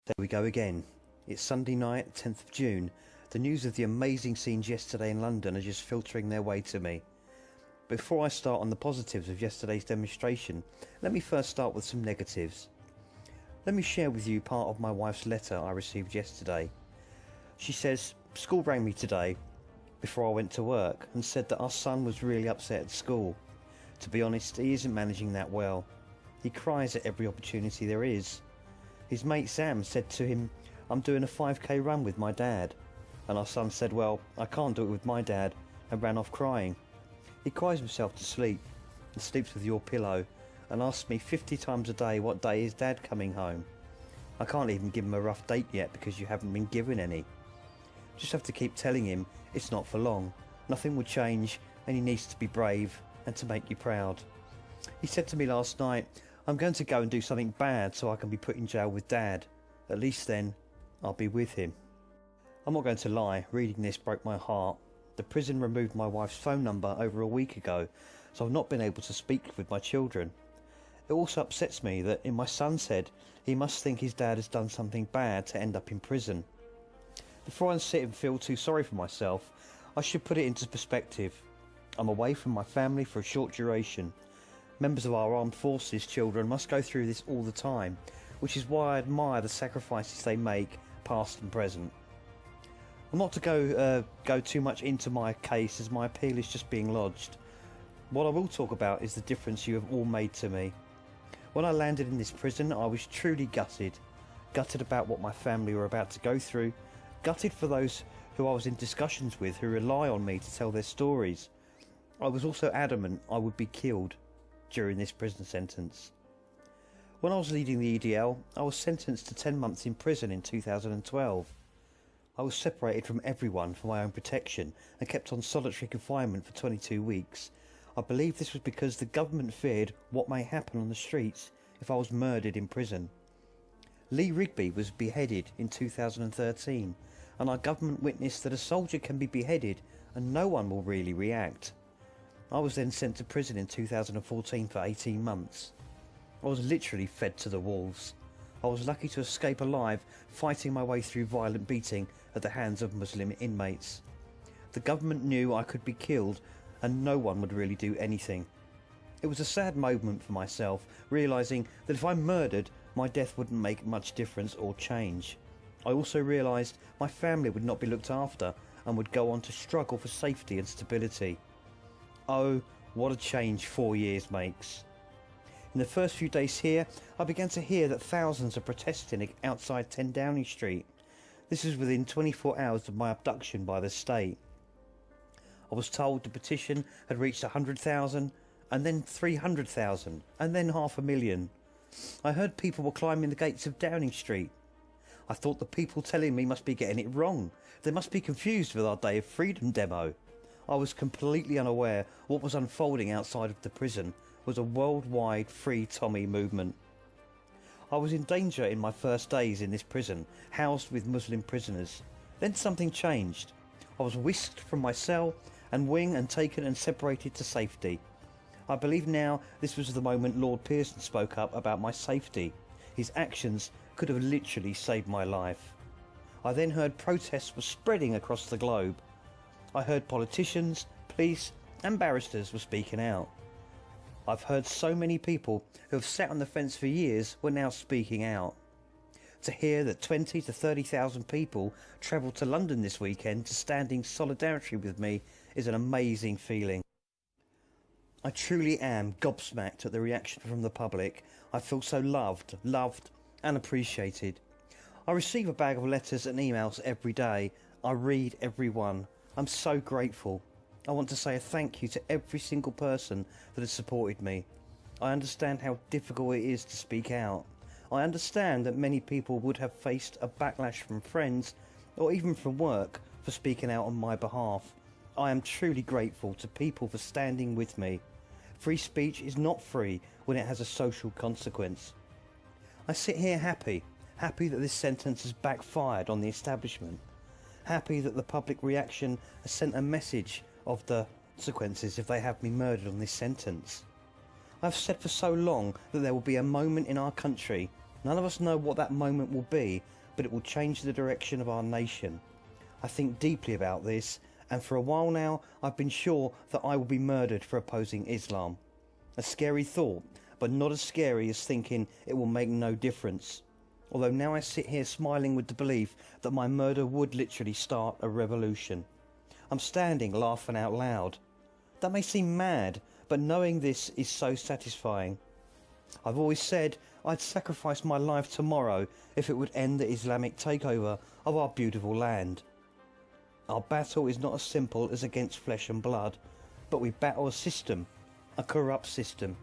There we go again. It's Sunday night, 10th of June. The news of the amazing scenes yesterday in London are just filtering their way to me. Before I start on the positives of yesterday's demonstration, let me first start with some negatives. Let me share with you part of my wife's letter I received yesterday. She says, "School rang me today before I went to work and said that our son was really upset at school. To be honest, he isn't managing that well. He cries at every opportunity there is. His mate Sam said to him, 'I'm doing a 5k run with my dad.' And our son said, 'Well, I can't do it with my dad,' and ran off crying. He cries himself to sleep and sleeps with your pillow and asks me 50 times a day what day is dad coming home. I can't even give him a rough date yet because you haven't been given any. Just have to keep telling him it's not for long, nothing will change, and he needs to be brave and to make you proud. He said to me last night, 'I'm going to go and do something bad so I can be put in jail with dad. At least then I'll be with him.' I'm not going to lie, reading this broke my heart. The prison removed my wife's phone number over a week ago, so I've not been able to speak with my children. It also upsets me that in my son's head he must think his dad has done something bad to end up in prison. Before I sit and feel too sorry for myself, I should put it into perspective. I'm away from my family for a short duration. Members of our armed forces children must go through this all the time, which is why I admire the sacrifices they make, past and present. I'm not to go too much into my case as my appeal is just being lodged. What I will talk about is the difference you have all made to me. When I landed in this prison, I was truly gutted. Gutted about what my family were about to go through. Gutted for those who I was in discussions with who rely on me to tell their stories. I was also adamant I would be killed during this prison sentence. When I was leading the EDL, I was sentenced to 10 months in prison in 2012. I was separated from everyone for my own protection and kept on solitary confinement for 22 weeks. I believe this was because the government feared what may happen on the streets if I was murdered in prison. Lee Rigby was beheaded in 2013, and our government witnessed that a soldier can be beheaded and no one will really react. I was then sent to prison in 2014 for 18 months. I was literally fed to the wolves. I was lucky to escape alive, fighting my way through violent beating at the hands of Muslim inmates. The government knew I could be killed and no one would really do anything. It was a sad moment for myself, realising that if I murdered, my death wouldn't make much difference or change. I also realised my family would not be looked after and would go on to struggle for safety and stability. Oh, what a change 4 years makes. In the first few days here, I began to hear that thousands are protesting outside 10 Downing Street. This was within 24 hours of my abduction by the state. I was told the petition had reached 100,000, and then 300,000, and then 500,000. I heard people were climbing the gates of Downing Street. I thought the people telling me must be getting it wrong. They must be confused with our Day of Freedom demo. I was completely unaware what was unfolding outside of the prison was a worldwide Free Tommy movement. I was in danger in my first days in this prison, housed with Muslim prisoners. Then something changed. I was whisked from my cell and wing and taken and separated to safety. I believe now this was the moment Lord Pearson spoke up about my safety. His actions could have literally saved my life. I then heard protests were spreading across the globe. I heard politicians, police and barristers were speaking out. I've heard so many people who have sat on the fence for years were now speaking out. To hear that 20 to 30,000 people travelled to London this weekend to stand in solidarity with me is an amazing feeling. I truly am gobsmacked at the reaction from the public. I feel so loved and appreciated. I receive a bag of letters and emails every day. I read every one. I'm so grateful. I want to say a thank you to every single person that has supported me. I understand how difficult it is to speak out. I understand that many people would have faced a backlash from friends or even from work for speaking out on my behalf. I am truly grateful to people for standing with me. Free speech is not free when it has a social consequence. I sit here happy that this sentence has backfired on the establishment. Happy that the public reaction has sent a message of the consequences if they have me murdered on this sentence. I've said for so long that there will be a moment in our country None of us know what that moment will be, but it will change the direction of our nation. I think deeply about this, and for a while now I've been sure that I will be murdered for opposing Islam. A scary thought, but not as scary as thinking it will make no difference. Although now I sit here smiling with the belief that my murder would literally start a revolution. I'm standing laughing out loud. That may seem mad, but knowing this is so satisfying. I've always said I'd sacrifice my life tomorrow if it would end the Islamic takeover of our beautiful land. Our battle is not as simple as against flesh and blood, but we battle a system, a corrupt system.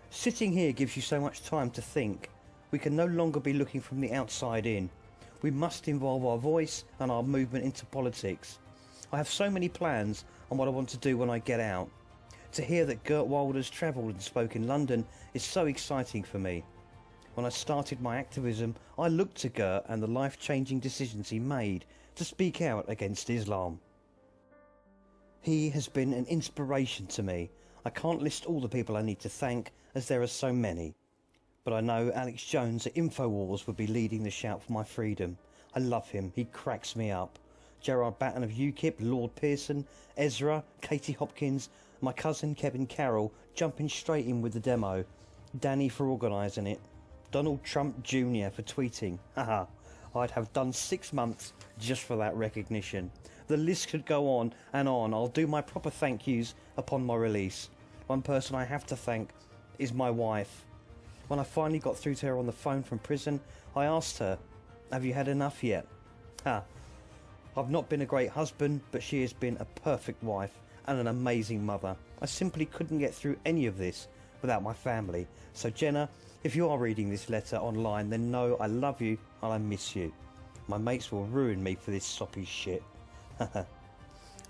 Sitting here gives you so much time to think. We can no longer be looking from the outside in. We must involve our voice and our movement into politics. I have so many plans on what I want to do when I get out. To hear that Geert Wilders travelled and spoke in London is so exciting for me. When I started my activism, I looked to Geert and the life-changing decisions he made to speak out against Islam. He has been an inspiration to me. I can't list all the people I need to thank, as there are so many. But I know Alex Jones at InfoWars would be leading the shout for my freedom. I love him, he cracks me up. Gerard Batten of UKIP, Lord Pearson, Ezra, Katie Hopkins, my cousin Kevin Carroll jumping straight in with the demo, Danny for organising it, Donald Trump Jr. for tweeting. Haha, I'd have done 6 months just for that recognition. The list could go on and on. I'll do my proper thank yous upon my release. One person I have to thank is my wife. When I finally got through to her on the phone from prison, I asked her, "Have you had enough yet?" I've not been a great husband, but she has been a perfect wife and an amazing mother. I simply couldn't get through any of this without my family. So Jenna, if you are reading this letter online, then know I love you and I miss you. My mates will ruin me for this soppy shit.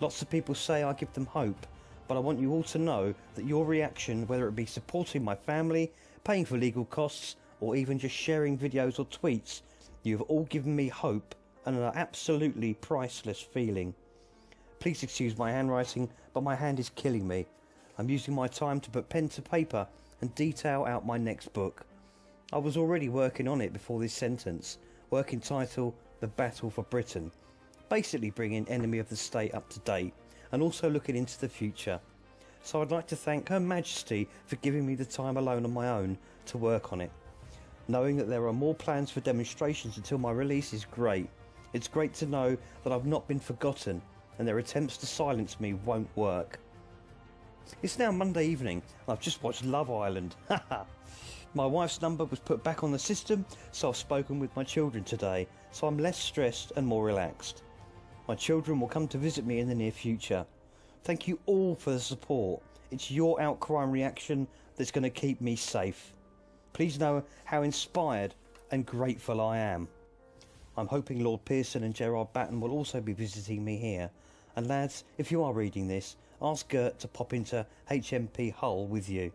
Lots of people say I give them hope, but I want you all to know that your reaction, whether it be supporting my family, paying for legal costs, or even just sharing videos or tweets, you have all given me hope and an absolutely priceless feeling. Please excuse my handwriting, but my hand is killing me. I'm using my time to put pen to paper and detail out my next book. I was already working on it before this sentence, working title The Battle for Britain, basically bringing Enemy of the State up to date and also looking into the future. So I'd like to thank Her Majesty for giving me the time alone on my own to work on it. Knowing that there are more plans for demonstrations until my release is great. It's great to know that I've not been forgotten and their attempts to silence me won't work. It's now Monday evening and I've just watched Love Island. My wife's number was put back on the system, so I've spoken with my children today, so I'm less stressed and more relaxed. My children will come to visit me in the near future. Thank you all for the support. It's your outcry and reaction that's going to keep me safe. Please know how inspired and grateful I am. I'm hoping Lord Pearson and Gerard Batten will also be visiting me here. And lads, if you are reading this, ask Geert to pop into HMP Hull with you.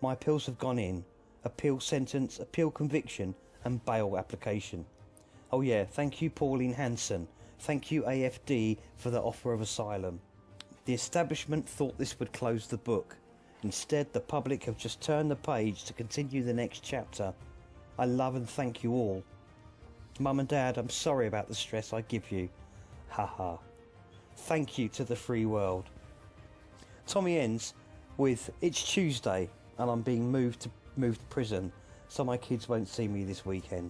My appeals have gone in. Appeal sentence, appeal conviction and bail application. Oh yeah, thank you Pauline Hanson. Thank you AFD for the offer of asylum. The establishment thought this would close the book. Instead, the public have just turned the page to continue the next chapter. I love and thank you all. Mum and Dad, I'm sorry about the stress I give you. Haha. Thank you to the free world. Tommy ends with, "It's Tuesday and I'm being moved to prison, so my kids won't see me this weekend."